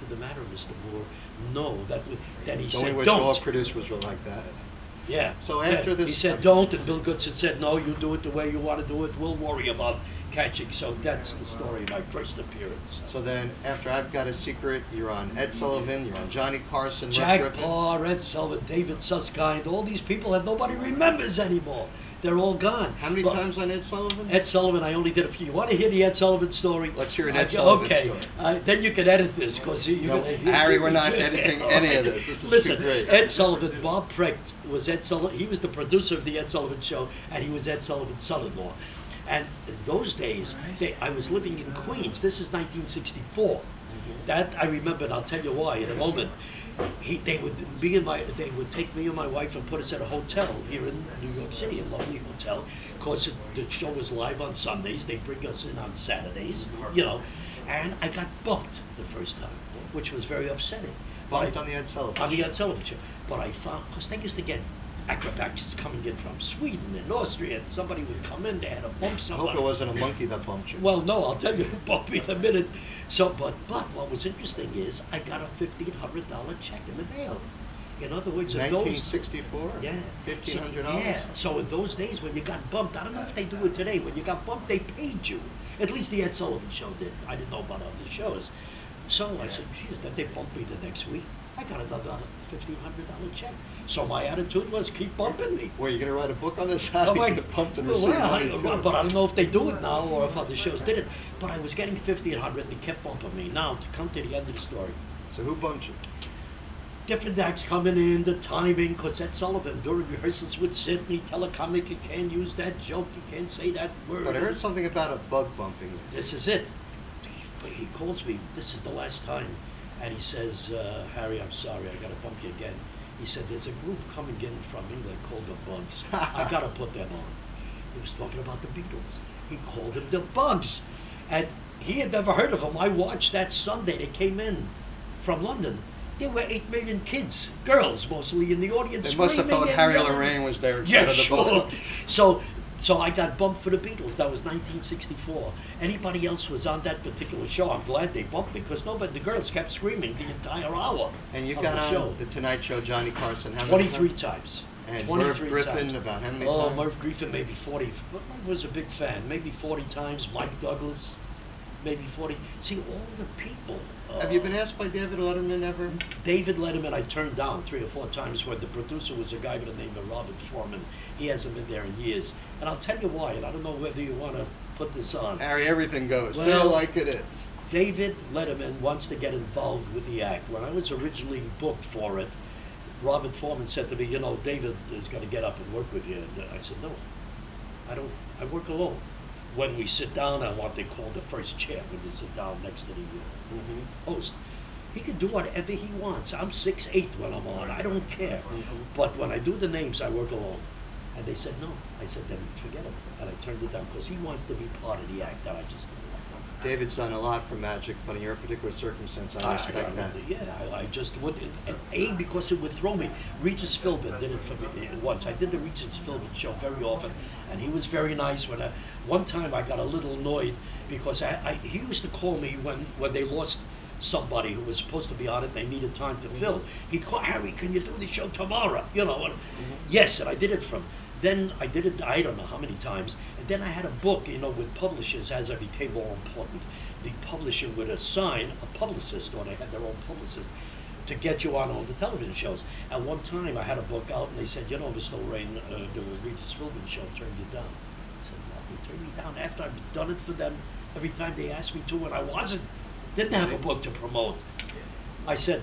the matter, Mr. Moore? No, then he The only said, way don't. all producers were like that. Yeah. So after this, he said, don't, and Bill Goodson said, no, you do it the way you want to do it. We'll worry about catching. So that's the story of my first appearance. So then, after I've Got a Secret, you're on Ed Sullivan, you're on Johnny Carson, Jack Rick Griffin. Parr, Ed Sullivan, David Susskind, all these people that nobody remembers anymore. They're all gone. How many times on Ed Sullivan? Ed Sullivan, I only did a few. You want to hear the Ed Sullivan story? Let's hear an Ed Sullivan story. Okay, then you can edit this, because no, Harry, we're not editing any of this. This is Listen, too great. Ed Sullivan, Bob Precht was Ed Sullivan. He was the producer of the Ed Sullivan Show, and he was Ed Sullivan's son-in-law. And in those days, I was living in Queens. This is 1964. That I remember, and I'll tell you why in a moment. They would take me and my wife and put us at a hotel here in New York City, a lovely hotel. Of course, the show was live on Sundays. They bring us in on Saturdays, you know. And I got bumped the first time, which was very upsetting. Bumped on the Ed Sullivan On the Ed Sullivan Show. But I found, because they used to get acrobats coming in from Sweden and Austria, and somebody would come in, they had to bump I somebody. hope it wasn't a monkey that bumped you. Well, no, I'll tell you who bumped me in a minute. So, but what was interesting is I got a $1,500 check in the mail. In other words, in 1964? Yeah. $1,500? Yeah. So in those days when you got bumped, I don't know if they do it today, when you got bumped, they paid you. At least the Ed Sullivan Show did. I didn't know about other shows. So I said, geez, then they bumped me the next week. I got another $1,500 check. So my attitude was, keep bumping me. Were you going to write a book on this? How you get bumped and receive money too? But I don't know if they do it now or if other shows did it. But I was getting $1,500 and they kept bumping me. Now, to come to the end of the story. So who bumped you? Different acts coming in, the timing, because Ed Sullivan during rehearsals would sit me, tell a comic, you can't use that joke, you can't say that word. But I heard something about a bug bumping. This is it. He calls me, this is the last time, and he says, Harry, I'm sorry, I got to bump you again. He said, there's a group coming in from England called the Bugs. I got to put them on. He was talking about the Beatles. He called them the Bugs. And he had never heard of them. I watched that Sunday. They came in from London. There were 8 million kids, girls mostly, in the audience. They must have thought Harry Lorayne was there instead of the Bugs. So I got bumped for the Beatles. That was 1964. Anybody else was on that particular show, I'm glad they bumped me, because the girls kept screaming the entire hour. And you got on the Tonight Show, Johnny Carson, how many 23 times. And Merv Griffin, times. About how many times? times? Merv Griffin, maybe 40. I was a big fan. Maybe 40 times. Mike Douglas, maybe 40. See, all the people. Have you been asked by David Letterman ever? David Letterman I turned down 3 or 4 times when the producer was a guy by the name of Robert Foreman. He hasn't been there in years. And I'll tell you why, and I don't know whether you want to put this on. Harry, everything goes. Well, Say it like it is. David Letterman wants to get involved with the act. When I was originally booked for it, Robert Foreman said to me, you know, David is going to get up and work with you. And I said, no, I don't. I work alone. When we sit down on what they call the first chair, when you sit down next to the host, he can do whatever he wants. I'm 6'8" when I'm on. I don't care. But when I do the names, I work alone. And they said no. I said, then forget it. And I turned it down because he wants to be part of the act that I just did. David's done a lot for magic, but in your particular circumstance, I respect that. Yeah, I just would, and because it would throw me. Regis Philbin did it for me once. I did the Regis Philbin show very often, and he was very nice. One time I got a little annoyed because he used to call me when they lost somebody who was supposed to be on it, they needed time to fill. He'd call, Harry, can you do the show tomorrow? You know, yes, and I did it from. Then I did it, I don't know how many times, and then I had a book, you know, with publishers as I became more important. The publisher would assign a publicist, or they had their own publicist, to get you on all the television shows. At one time I had a book out and they said, you know, Mr. Lorayne, the Regis Philbin show turned you down. I said, no, they turned me down after I've done it for them every time they asked me to, and I didn't have a book to promote. I said,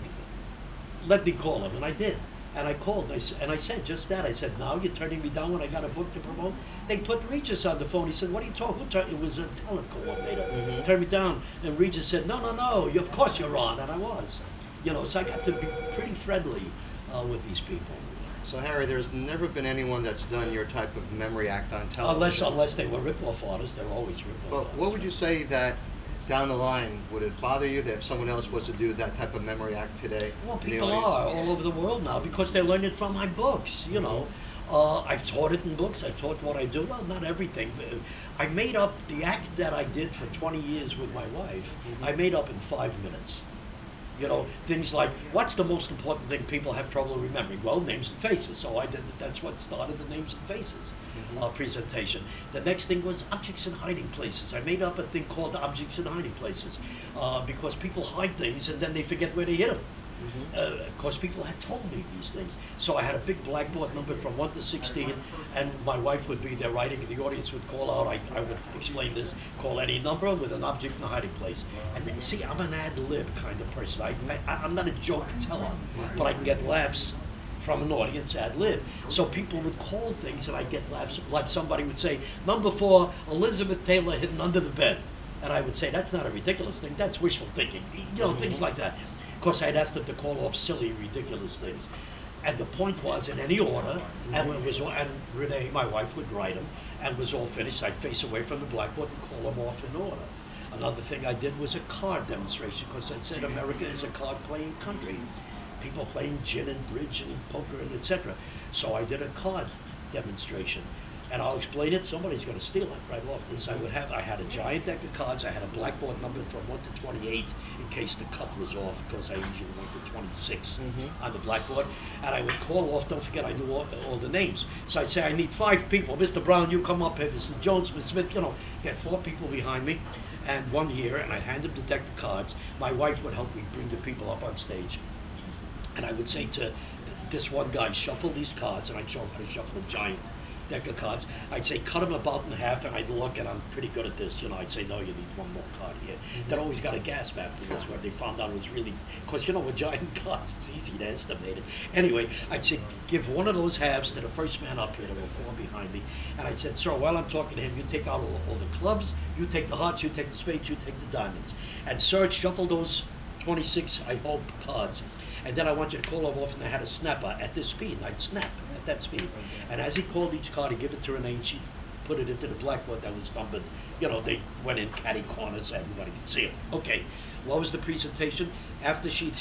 let me call him, and I did. And I called, and I said just that. I said, now you're turning me down when I got a book to promote? They put Regis on the phone. He said, what are you talking about? It was a talent coordinator. Turned me down. And Regis said, no, of course you're on. And I was. You know, so I got to be pretty friendly with these people. So, Harry, there's never been anyone that's done your type of memory act on television. Unless they were rip-off artists. They're always rip-off But artists. what would you say that down the line, would it bother you that if someone else was to do that type of memory act today? Well, people are all over the world now because they learn it from my books, you know. I've taught it in books. I've taught what I do. Well, not everything. I made up the act that I did for 20 years with my wife. I made up in 5 minutes. You know, things like, what's the most important thing people have trouble remembering? Well, names and faces. So I did, that's what started the names and faces presentation. The next thing was objects in hiding places. I made up a thing called objects in hiding places because people hide things and then they forget where they hid them. Of course, people had told me these things. So I had a big blackboard numbered from 1 to 16, and my wife would be there writing, and the audience would call out. I would explain this, call any number with an object in a hiding place. And then, see, I'm an ad-lib kind of person. I'm not a joke teller, but I can get laughs from an audience ad-lib. So people would call things, and I'd get laughs. Like somebody would say, number 4, Elizabeth Taylor hidden under the bed. And I would say, that's not a ridiculous thing, that's wishful thinking. You know, things like that. Of course, I'd asked them to call off silly, ridiculous things. And the point was, in any order, and Renee, my wife, would write them, and was all finished, I'd face away from the blackboard and call them off in order. Another thing I did was a card demonstration, because I said America is a card-playing country. People playing gin and bridge and poker and etc. So I did a card demonstration. And I'll explain it, somebody's going to steal it right off this. I had a giant deck of cards, I had a blackboard numbered from 1 to 28 in case the cut was off, because I usually went to 26 on the blackboard. And I would call off, don't forget I knew all the names. So I'd say, I need 5 people. Mr. Brown, you come up here, Mr. Jones, Mr. Smith, you know, get 4 people behind me. And one here, and I'd hand them the deck of cards. My wife would help me bring the people up on stage. And I would say to this one guy, shuffle these cards, and I'd show him how to shuffle a giant deck of cards. I'd say cut them about in half, and I'd look, and I'm pretty good at this, you know. I'd say, no, you need one more card here. That always got a gasp after this, where they found out it was really, because you know, with giant cards, it's easy to estimate it. Anyway, I'd say, give one of those halves to the first man up here, there were 4 behind me, and I said, sir, while I'm talking to him, you take out all the clubs, you take the hearts, you take the spades, you take the diamonds. And sir, shuffle those 26, I hope, cards. And then I want you to call them off, and I had a snapper at this speed. I'd snap at that speed. And as he called each card, he'd give it to Renee, and she'd put it into the blackboard that was numbered. You know, they went in catty corners so everybody could see it. Okay, what was the presentation? After she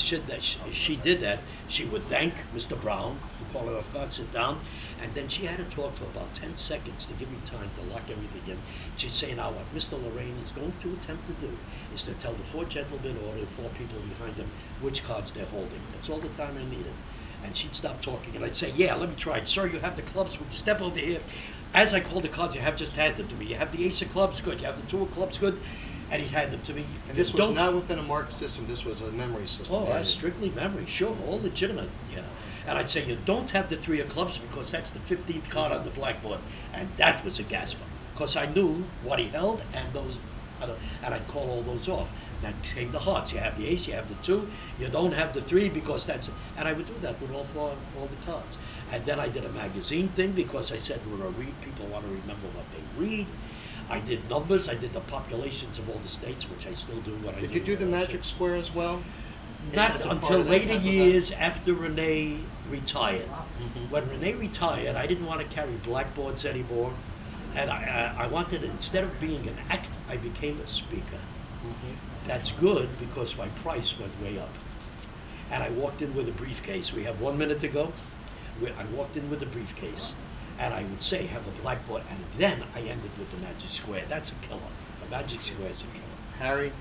did that, she would thank Mr. Brown, who called her off guard, sit down, and then she had to talk for about 10 seconds to give me time to lock everything in. She'd say, now what Mr. Lorayne is going to attempt to do is to tell the 4 gentlemen or the 4 people behind them which cards they're holding. That's all the time I needed. And she'd stop talking, and I'd say, yeah, let me try it. Sir, you have the clubs, would you step over here? As I called the cards, you have just hand them to me. You have the ace of clubs, good. You have the 2 of clubs, good. And he'd hand them to me. And this was not within a marked system, this was a memory system. Oh, that's strictly memory, sure, all legitimate, yeah. And I'd say, you don't have the 3 of clubs because that's the 15th card on the blackboard. And that was a gasper, because I knew what he held and those, and I'd call all those off. Then came the hearts. You have the ace, you have the 2, you don't have the 3 because that's, and I would do that with all the cards. And then I did a magazine thing because I said we're going to read, people want to remember what they read. I did numbers, I did the populations of all the states, which I still do. Did you do the magic square as well? Not until later years after Renee retired. When Renee retired, I didn't want to carry blackboards anymore. And I wanted, instead of being an act, I became a speaker. That's good because my price went way up. And I walked in with a briefcase. We have 1 minute to go. I walked in with a briefcase. And I would say, have a blackboard. And then I ended with the magic square. That's a killer. The magic square is a killer. Harry,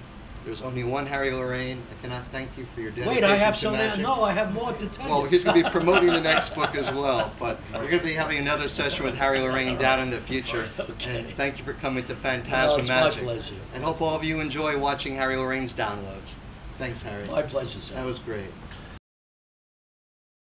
there's only one Harry Lorayne. I cannot thank you for your dedication. Wait, I have to some. magic. No, I have more to tell you. Well, he's going to be promoting the next book as well. But we're going to be having another session with Harry Lorayne down in the future. Okay. And thank you for coming to Fantasma Magic. My pleasure. And hope all of you enjoy watching Harry Lorayne's downloads. Thanks, Harry. My pleasure, sir. That was great.